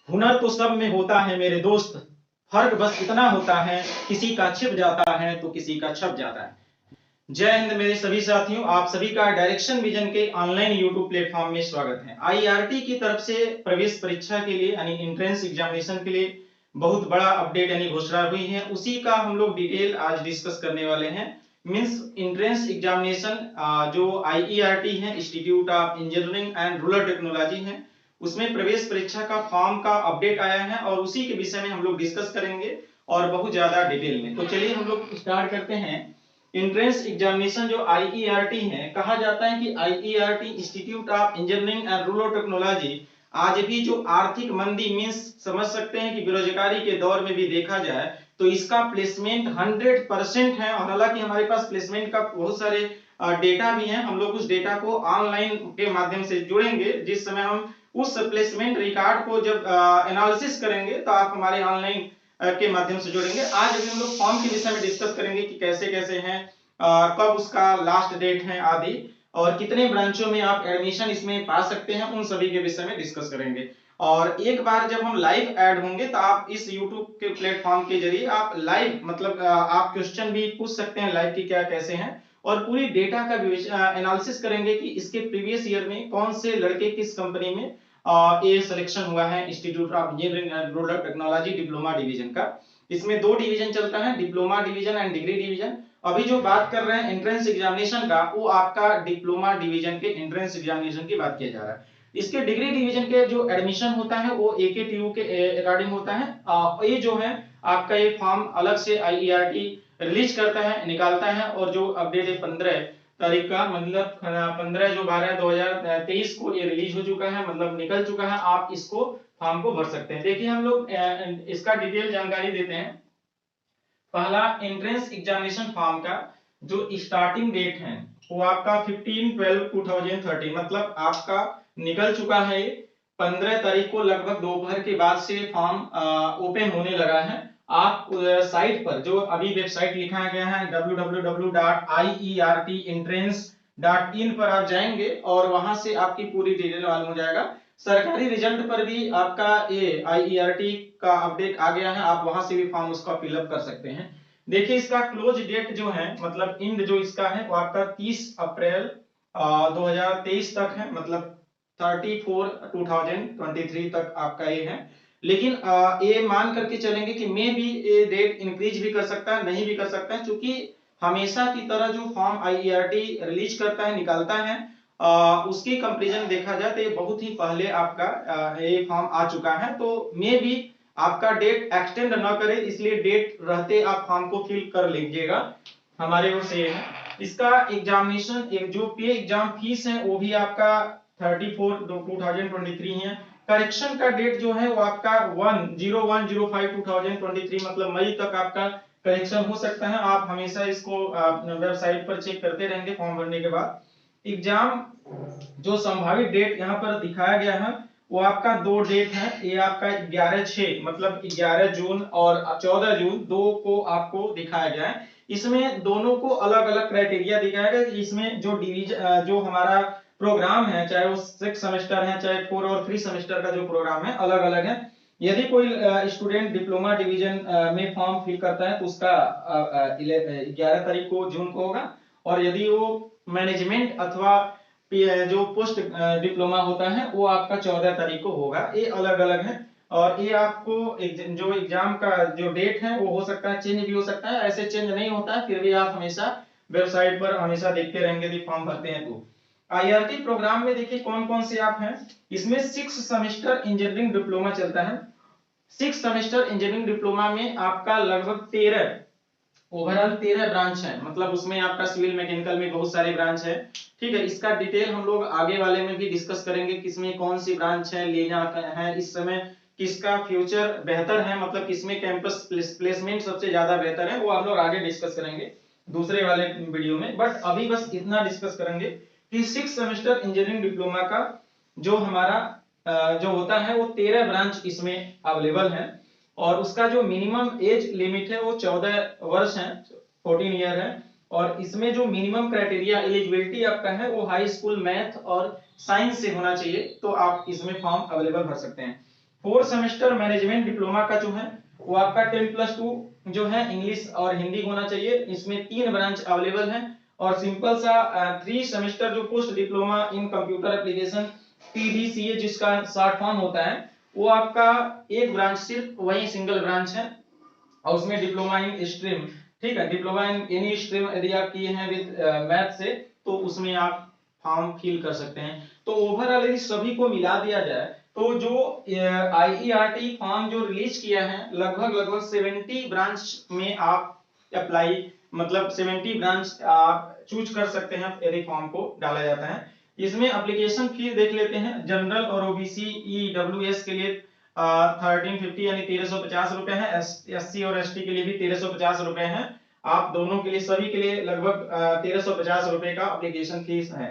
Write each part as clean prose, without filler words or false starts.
हुनर तो सब में होता है मेरे दोस्त, फर्क बस इतना होता है किसी का छिप जाता है तो किसी का छप जाता है। जय हिंद मेरे सभी साथियों, आप सभी का डायरेक्शन विजन के ऑनलाइन यूट्यूब प्लेटफॉर्म में स्वागत है। आईआरटी की तरफ से प्रवेश परीक्षा के लिए यानी एंट्रेंस एग्जामिनेशन के लिए बहुत बड़ा अपडेट यानी घोषणा हुई है, उसी का हम लोग डिटेल आज डिस्कस करने वाले हैं। मींस एंट्रेंस एग्जामिनेशन जो आईईआरटी है, institute of engineering and rural technology है, उसमें प्रवेश परीक्षा का फॉर्म का अपडेट आया है और उसी के विषय में हम लोग डिस्कस करेंगे और बहुत ज्यादा डिटेल में। तो चलिए हम लोग स्टार्ट करते हैं। एंट्रेंस एग्जामिनेशन जो आईईआरटी है, कहा जाता है कि IERT institute of engineering and rural technology आज भी जो आर्थिक मंदी मींस समझ सकते हैं कि बेरोजगारी के दौर में भी देखा जाए तो इसका प्लेसमेंट 100% है। और हालांकि हमारे पास प्लेसमेंट का बहुत सारे डेटा भी हैं, हम लोग उस डेटा को ऑनलाइन के माध्यम से जुड़ेंगे। जिस समय हम उस प्लेसमेंट रिकॉर्ड को जब एनालिसिस करेंगे तो आप हमारे ऑनलाइन के माध्यम से जुड़ेंगे। आज अभी हम लोग फॉर्म के विषय में डिस्कस करेंगे कि कैसे कैसे हैं, कब उसका लास्ट डेट है आदि, और कितने ब्रांचों में आप एडमिशन इसमें पा सकते हैं, उन सभी के विषय में डिस्कस करेंगे। और एक बार जब हम लाइव ऐड होंगे तो आप इस YouTube के प्लेटफॉर्म के जरिए आप लाइव मतलब आप क्वेश्चन भी पूछ सकते हैं लाइव की क्या कैसे हैं, और पूरी डेटा का एनालिसिस करेंगे कि इसके प्रीवियस ईयर में कौन से लड़के किस कंपनी में ये सिलेक्शन हुआ है institute of engineering and rural technology diploma division का। इसमें दो डिवीजन चलता है, diploma division and degree division. अभी जो बात कर रहे हैं एंट्रेंस एग्जामिनेशन का, वो आपका डिप्लोमा डिवीजन के एंट्रेंस एग्जामिनेशन की बात किया जा रहा है। इसके डिग्री डिवीजन के जो एडमिशन होता है वो एकेटीयू के अकॉर्डिंग होता है। ये जो है आपका ये फॉर्म अलग से आईईआरटी रिलीज करता है, निकालता है, और जो अपडेट है 15 तारीख का, मतलब 15/12/2023 को ये रिलीज हो चुका है, मतलब निकल चुका है। आप इसको फॉर्म को भर सकते हैं। देखिए हम लोग इसका डिटेल जानकारी देते हैं। पहला, एंट्रेंस एग्जामिनेशन फॉर्म का जो स्टार्टिंग डेट है वो आपका 15/12/2030, मतलब आपका निकल चुका है। 15 तारीख को लगभग दोपहर के बाद से फॉर्म ओपन होने लगा है। आप साइट पर जो अभी वेबसाइट लिखा गया है www.iertentrance.in पर आप जाएंगे और वहां से आपकी पूरी डिटेल मालूम हो जाएगा। सरकारी रिजल्ट पर भी आपका ये आईईआरटी का अपडेट आ गया है, आप वहां से भी फॉर्म उसका फिलअप कर सकते हैं। देखिए इसका क्लोज डेट जो है, मतलब इंड जो इसका है वो आपका 30 अप्रैल 2023 तक है, मतलब 34/2023 तक आपका ये है। लेकिन ये मान करके चलेंगे कि मे भी ये डेट इंक्रीज भी कर सकता है, नहीं भी कर सकता है, क्योंकि हमेशा की तरह जो फॉर्म आईईआरटी रिलीज करता है, निकालता है, उसकी कंपैरिजन देखा जाए तो ये बहुत ही पहले आपका ये फॉर्म आ चुका है। तो मे भी आपका डेट एक्सटेंड ना करे, इसलिए डेट रहते आप फॉर्म को फिल कर लीजिएगा, हमारे ओर से है। इसका एग्जामिनेशन जो पे एग्जाम फीस है वो भी आपका 34/2023 है। करेक्शन का डेट जो है वो आपका 1/01/05/2023, मतलब मई तक आपका करेक्शन हो सकता है। आप हमेशा इसको वेबसाइट पर चेक करते रहेंगे फॉर्म भरने के बाद। एग्जाम जो संभावित डेट यहाँ पर दिखाया गया है वो आपका दो डेट है। ये आपका 11/6 मतलब 11 जून और 14 जून दो को आपको दिखाया गया है। इसमें दोनों को अलग अलग क्राइटेरिया दिखाया गया। इसमें जो डिवीजन जो हमारा प्रोग्राम है, चाहे वो 6 सेमेस्टर है चाहे 4 और 3 सेमेस्टर का जो प्रोग्राम है, अलग अलग है। यदि कोई स्टूडेंट डिप्लोमा डिवीजन में फॉर्म फिल करता है तो उसका 11 तारीख को जून को होगा, और यदि वो मैनेजमेंट अथवा जो पोस्ट डिप्लोमा होता है वो आपका 14 तारीख को होगा। ये अलग अलग है, और ये आपको जो एग्जाम का जो डेट है वो हो सकता है चेंज भी हो सकता है, ऐसे चेंज नहीं होता है, फिर भी आप हमेशा वेबसाइट पर हमेशा देखते रहेंगे यदि फॉर्म भरते हैं तो। आईआरटी प्रोग्राम में देखिए कौन कौन से आप हैं। इसमें 6 सेमेस्टर इंजीनियरिंग डिप्लोमा चलता है। 6 सेमेस्टर इंजीनियरिंग डिप्लोमा में आपका लगभग 13 ओवरऑल 13 ब्रांच है, मतलब उसमें आपका सिविल मैकेनिकल में बहुत सारे ब्रांच है। ठीक है, इसका डिटेल हम लोग आगे वाले में भी डिस्कस करेंगे, किसमें कौन सी ब्रांच है लेना है इस समय, किसका फ्यूचर बेहतर है, मतलब किसमें कैंपस प्लेसमेंट सबसे ज्यादा बेहतर है, वो हम लोग आगे डिस्कस करेंगे दूसरे वाले वीडियो में। बट अभी बस इतना डिस्कस करेंगे कि 6 सेमेस्टर इंजीनियरिंग डिप्लोमा का जो हमारा जो होता है वो 13 ब्रांच इसमें अवेलेबल है, और उसका जो मिनिमम एज लिमिट है वो 14 वर्ष है, 14 ईयर है। और इसमें जो मिनिमम क्राइटेरिया एलिजिबिलिटी आपका है वो हाई स्कूल मैथ और साइंस से होना चाहिए, तो आप इसमें फॉर्म अवेलेबल भर सकते हैं। 4 सेमेस्टर मैनेजमेंट डिप्लोमा का जो है वो आपका 10+2 जो है इंग्लिश और हिंदी होना चाहिए। इसमें 3 ब्रांच अवेलेबल है और सिंपल सा 3 सेमेस्टर जो post diploma in computer application PDCA जिसका शॉर्ट फॉर्म होता है वो आपका एक ब्रांच सिर्फ वही सिंगल ब्रांच है और उसमें डिप्लोमा इन स्ट्रीम, ठीक है, डिप्लोमा इन एनी स्ट्रीम यदि आप किए हैं विद मैथ से तो उसमें आप फॉर्म फिल कर सकते हैं। तो ओवरऑल यदि सभी को मिला दिया जाए तो जो IERT फॉर्म जो रिलीज किया है लगभग 70 ब्रांच में आप अप्लाई मतलब 70 ब्रांच आप चूज कर सकते हैं यदि फॉर्म को डाला जाता है। इसमें एप्लीकेशन फीस देख लेते हैं। जनरल और OBC EWS के लिए 1350 यानी 1350 रुपए है। SC और ST के लिए भी 1350 रुपए है। आप दोनों के लिए सभी के लिए लगभग 1350 रुपए का एप्लीकेशन फीस है,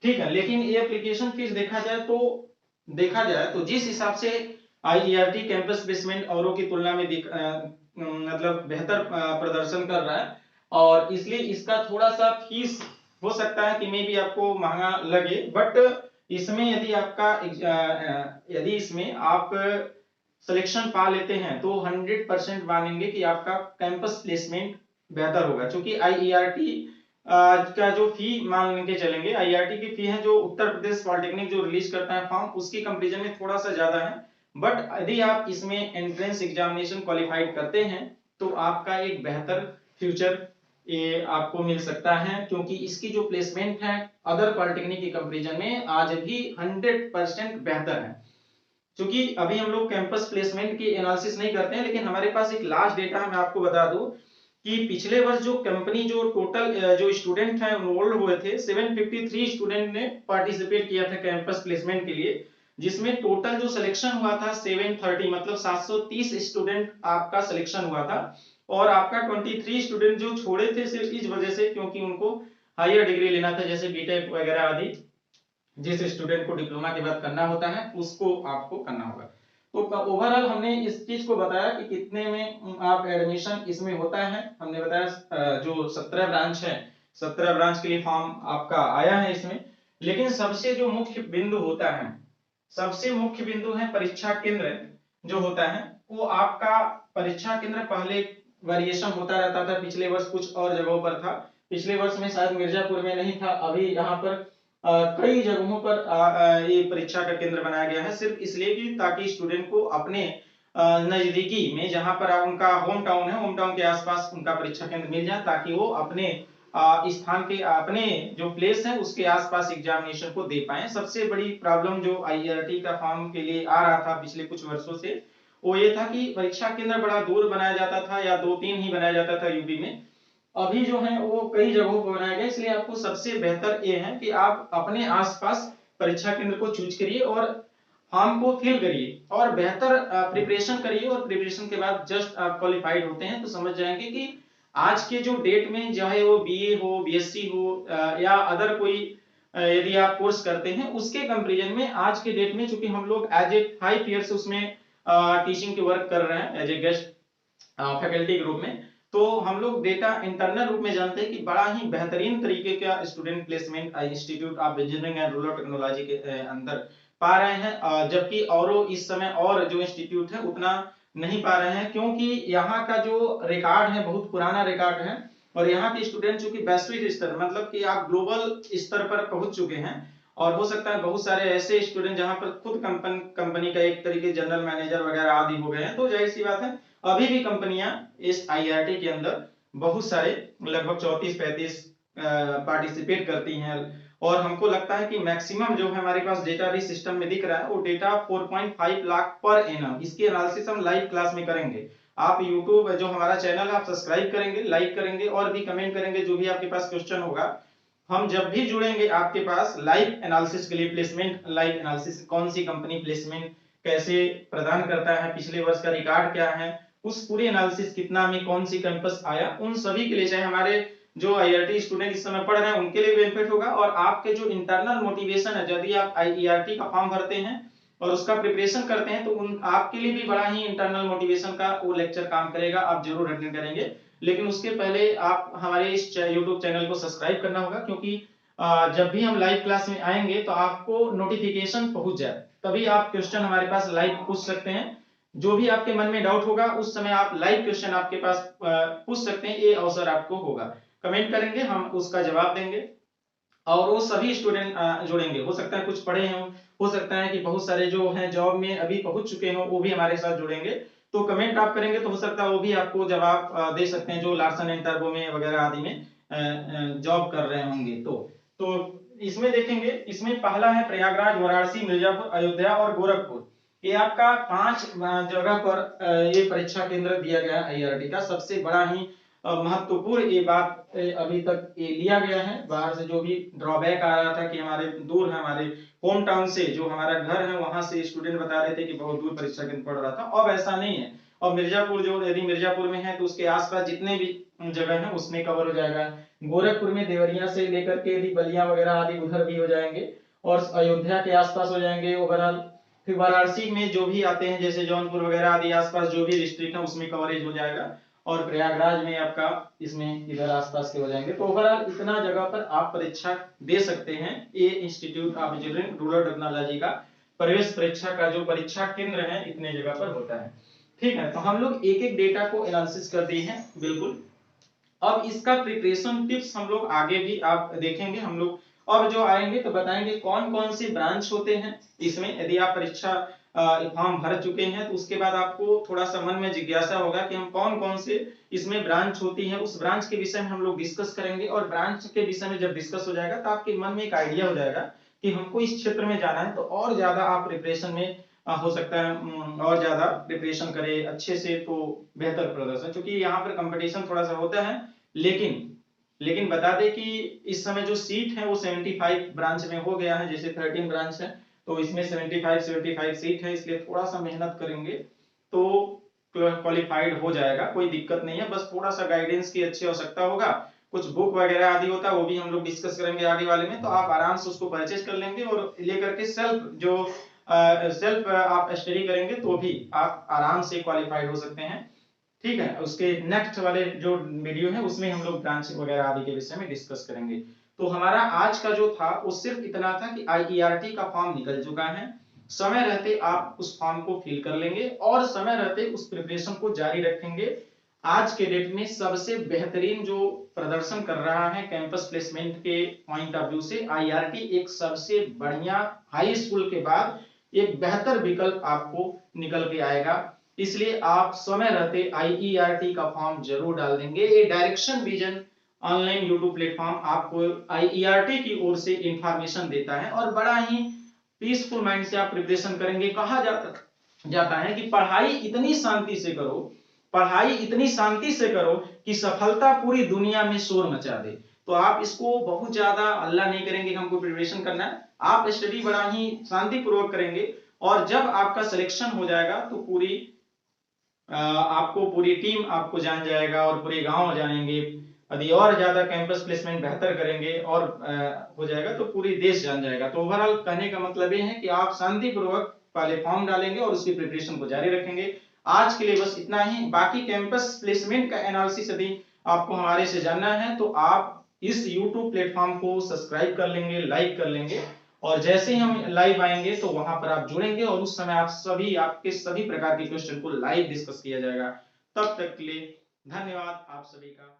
ठीक है। लेकिन ये एप्लीकेशन फीस देखा जाए तो जिस हिसाब से IERT कैंपस प्लेसमेंट औरों की तुलना में मतलब बेहतर प्रदर्शन कर रहा है और इसलिए इसका थोड़ा सा फीस हो सकता है कि मे भी आपको महंगा लगे, बट इसमें यदि इसमें आप सिलेक्शन पा लेते हैं तो 100% मानेंगे कि आपका कैंपस प्लेसमेंट बेहतर होगा। क्योंकि IERT का जो फी मान के चलेंगे, IERT की फी है जो उत्तर प्रदेश पॉलिटेक्निक जो रिलीज करता है फॉर्म उसकी कंपैरिजन में थोड़ा सा ज्यादा है, बट यदि आप इसमें एंट्रेंस एग्जामिनेशन क्वालिफाइड करते हैं तो आपका एक बेहतर फ्यूचर ये आपको मिल सकता है। क्योंकि इसकी जो प्लेसमेंट है अदर पॉलिटेक्निक की कंपैरिजन में आज भी 100% बेहतर है। क्योंकि अभी हम लोग कैंपस प्लेसमेंट की एनालिसिस नहीं करते हैं, लेकिन हमारे पास एक लास्ट डेटा है, मैं आपको बता दूं कि पिछले वर्ष जो कंपनी जो टोटल जो स्टूडेंट हैं एनरोल्ड हुए थे 753 स्टूडेंट ने पार्टिसिपेट किया था कैंपस प्लेसमेंट के लिए, जिसमें टोटल जो सिलेक्शन हुआ था 730 मतलब 730 स्टूडेंट आपका सिलेक्शन हुआ था और आपका 23 स्टूडेंट जो छोड़े थे सिर्फ इस वजह से क्योंकि उनको हायर डिग्री लेना था जैसे बीटेक वगैरह आदि जिस स्टूडेंट को डिप्लोमा के बाद करना होता है उसको आपको करना होगा। तो ओवरऑल हमने इस चीज को बताया कि कितने में आप एडमिशन इसमें होता है। हमने बताया जो 17 ब्रांच है 17 ब्रांच के लिए फॉर्म आपका आया है इसमें। लेकिन सबसे जो मुख्य बिंदु होता है, सबसे मुख्य बिंदु है परीक्षा केंद्र जो होता है वो आपका परीक्षा केंद्र पहले वेरिएशन होता रहता था, पिछले वर्ष कुछ और जगहों पर था, पिछले वर्ष में शायद मिर्जापुर में नहीं था, अभी यहाँ पर कई जगहों पर ये परीक्षा का केंद्र बनाया गया है सिर्फ इसलिए कि ताकि स्टूडेंट को अपने नजदीकी में जहां पर उनका होम टाउन है होम टाउन के आसपास उनका परीक्षा केंद्र मिल जाए ताकि वो अपने स्थान के अपने जो प्लेस है उसके आसपास एग्जामिनेशन को दे पाए। सबसे बड़ी प्रॉब्लम जो IERT का फॉर्म के लिए आ रहा था पिछले कुछ वर्षों से वो ये था कि परीक्षा केंद्र बड़ा दूर बनाया जाता था या 2-3 ही बनाया जाता था यूपी में। अभी जो है वो कई जगहों पर बनाया गया, इसलिए आपको सबसे बेहतर ये है कि आप अपने आसपास परीक्षा केंद्र को चूज करिए और फॉर्म को फिल करिए और बेहतर प्रिपरेशन करिए और प्रिपरेशन के बाद जस्ट आप क्वालिफाइड होते हैं तो समझ जाएंगे कि आज के जो डेट में चाहे वो BA हो BSc हो या अदर कोई यदि आप कोर्स करते हैं उसके कंपैरिजन में आज के डेट में चूंकि हम लोग एज ए 5 ईयर से उसमें टीचिंग के वर्क कर रहे हैं एज ए गेस्ट फैकल्टी के रूप में, तो हम लोग डेटा इंटरनल रूप में जानते हैं कि बड़ा ही बेहतरीन तरीके का student placement institute of engineering and rural technology के अंदर पा रहे हैं, जबकि औरों इस समय और जो इंस्टीट्यूट है उतना नहीं पा रहे हैं क्योंकि यहाँ का जो रिकॉर्ड है बहुत पुराना रिकॉर्ड है और यहाँ के स्टूडेंट चूंकि वैश्विक स्तर मतलब कि आप ग्लोबल स्तर पर पहुंच चुके हैं और हो सकता है बहुत सारे ऐसे स्टूडेंट जहां पर खुद कंपनी का एक तरीके जनरल मैनेजर वगैरह आदि हो गए हैं, तो जाहिर सी बात है अभी भी कंपनियां इस IERT के अंदर बहुत सारे लगभग 34-35 पार्टिसिपेट करती हैं और हमको लगता है कि मैक्सिमम जो है हमारे पास डेटा भी सिस्टम में दिख रहा है वो डेटा 4.5 लाख पर एनम। इसकी एनालिसिस हम लाइव क्लास में करेंगे। आप YouTube जो हमारा चैनल है आप सब्सक्राइब करेंगे, लाइक करेंगे और भी कमेंट करेंगे जो भी आपके पास क्वेश्चन होगा। हम जब भी जुड़ेंगे आपके पास लाइव एनालिसिस के लिए प्लेसमेंट लाइव एनालिसिस कौन सी कंपनी प्लेसमेंट कैसे प्रदान करता है, पिछले वर्ष का रिकॉर्ड क्या है, उस पूरी एनालिसिस कितना में कौन सी कैंपस आया, उन सभी के लिए चाहे हमारे जो IIT स्टूडेंट इस समय पढ़ रहे हैं उनके लिए बेनिफिट होगा और आपके जो इंटरनल मोटिवेशन है यदि आप IERT का फॉर्म भरते हैं और उसका प्रिपरेशन करते हैं तो उन आपके लिए भी बड़ा ही इंटरनल मोटिवेशन का वो लेक्चर काम करेगा, आप जरूर अटेंड करेंगे। लेकिन उसके पहले आप हमारे इस YouTube चैनल को सब्सक्राइब करना होगा क्योंकि जब भी हम लाइव क्लास में आएंगे तो आपको नोटिफिकेशन पहुंच जाए। तभी आप क्वेश्चन हमारे पास लाइव पूछ सकते हैं। जो भी आपके मन में डाउट होगा उस समय आप लाइव क्वेश्चन आपके पास पूछ सकते हैं, ये अवसर आपको होगा। कमेंट करेंगे, हम उसका जवाब देंगे और वो सभी स्टूडेंट जुड़ेंगे। हो सकता है कुछ पढ़े हों, हो सकता है कि बहुत सारे जो हैं जॉब में अभी पहुंच चुके हों, वो भी हमारे साथ जुड़ेंगे। तो कमेंट आप करेंगे तो हो सकता है वो भी आपको जवाब दे सकते हैं, जो लार्सन एंड टर्बो में वगैरह आदि में जॉब कर रहे होंगे। तो इसमें देखेंगे, इसमें पहला है प्रयागराज, वाराणसी, मिर्जापुर, अयोध्या और गोरखपुर। ये आपका 5 जगह पर ये परीक्षा केंद्र दिया गया है IRT का। सबसे बड़ा ही महत्वपूर्ण ये बात अभी तक ये लिया गया है। बाहर से जो भी ड्रॉबैक आ रहा था कि हमारे दूर है, हमारे होम टाउन से जो हमारा घर है वहां से स्टूडेंट बता रहे थे कि बहुत दूर परीक्षा केंद्र पड़ रहा था, अब ऐसा नहीं है। और मिर्जापुर, जो यदि मिर्जापुर में है तो उसके आसपास जितने भी जगह है उसमें कवर हो जाएगा। गोरखपुर में देवरिया से लेकर के यदि बलिया वगैरह आदि उधर भी हो जाएंगे और अयोध्या के आसपास हो जाएंगे ओवरऑल। फिर वाराणसी में जो भी आते हैं जैसे जौनपुर वगैरह आदि आसपास जो भी डिस्ट्रिक्ट है उसमें कवरेज हो जाएगा। और प्रयागराज में आपका इसमें इधर आसपास के हो जाएंगे। तो ओवरऑल इतना जगह पर आप परीक्षा दे सकते हैं। ये institute of engineering rural technology का प्रवेश परीक्षा का जो परीक्षा केंद्र है इतने जगह पर होता है। ठीक है, तो हम लोग एक एक डेटा को एनालिसिस कर दिए हैं बिल्कुल। अब इसका प्रिपरेशन टिप्स हम लोग आगे भी आप देखेंगे। हम लोग अब जो आएंगे तो बताएंगे कौन कौन से ब्रांच होते हैं इसमें। यदि आप परीक्षा फॉर्म भर चुके हैं तो उसके बाद आपको थोड़ा सा मन में जिज्ञासा होगा कि हम कौन कौन से इसमें ब्रांच होती है, उस ब्रांच के विषय में हम लोग डिस्कस करेंगे। और ब्रांच के विषय में जब डिस्कस हो जाएगा तो आपके मन में एक आइडिया हो जाएगा कि हमको इस क्षेत्र में जाना है, तो और ज्यादा आप प्रिपरेशन में हो सकता है और ज्यादा प्रिपरेशन करें अच्छे से तो बेहतर प्रदर्शन। क्योंकि यहाँ पर कंपटीशन थोड़ा सा होता है, लेकिन बता दें कि इस समय जो सीट है वो 75 ब्रांच में हो गया है। जैसे 13 ब्रांच है तो इसमें 75 सीट है, इसलिए थोड़ा सा मेहनत करेंगे तो क्वालिफाइड हो जाएगा, कोई दिक्कत नहीं है। बस थोड़ा सा गाइडेंस की अच्छी आवश्यकता होगा। कुछ बुक वगैरह आदि होता है वो भी हम लोग डिस्कस करेंगे आगे वाले में, तो आप आराम से उसको परचेज कर लेंगे और लेकर के सेल्फ आप स्टडी करेंगे तो भी आप आराम से क्वालिफाइड हो सकते हैं। ठीक है, उसके नेक्स्ट वाले जो वीडियो है उसमें हम लोग ब्रांच वगैरह आदि के विषय में डिस्कस करेंगे। तो हमारा आज का जो था वो सिर्फ इतना था कि IERT का फॉर्म निकल चुका है। समय रहते आप उस फॉर्म को फिल कर लेंगे और समय रहते उस प्रिपरेशन को जारी रखेंगे। आज के डेट में सबसे बेहतरीन जो प्रदर्शन कर रहा है कैंपस प्लेसमेंट के पॉइंट ऑफ व्यू से IRT एक सबसे बढ़िया, हाई स्कूल के बाद एक बेहतर विकल्प आपको निकल के आएगा। इसलिए आप समय रहते IERT का फॉर्म जरूर डाल देंगे। ये direction vision online YouTube platform आपको IERT की ओर से इंफॉर्मेशन देता है और बड़ा ही पीसफुल माइंड से आप प्रिपरेशन करेंगे। कहा जाता है कि पढ़ाई इतनी शांति से करो, पढ़ाई इतनी शांति से करो कि सफलता पूरी दुनिया में शोर मचा दे। तो आप इसको बहुत ज्यादा अल्लाह नहीं करेंगे कि हमको प्रिपरेशन करना है, आप स्टडी बड़ा ही शांति पूर्वक करेंगे और जब आपका सिलेक्शन हो जाएगा तो आपको पूरी टीम आपको जान जाएगा और पूरे गांव जानेंगे। यदि और ज्यादा कैंपस प्लेसमेंट बेहतर करेंगे और हो जाएगा तो पूरी देश जान जाएगा। तो ओवरऑल कहने का मतलब ये है कि आप शांति पूर्वक पहले फॉर्म डालेंगे और उसकी प्रिपरेशन को जारी रखेंगे। आज के लिए बस इतना ही। बाकी कैंपस प्लेसमेंट का एनालिसिस यदि आपको हमारे से जानना है तो आप इस YouTube प्लेटफॉर्म को सब्सक्राइब कर लेंगे, लाइक कर लेंगे और जैसे ही हम लाइव आएंगे तो वहां पर आप जुड़ेंगे और उस समय आपके सभी प्रकार के क्वेश्चन को लाइव डिस्कस किया जाएगा। तब तक के लिए धन्यवाद आप सभी का।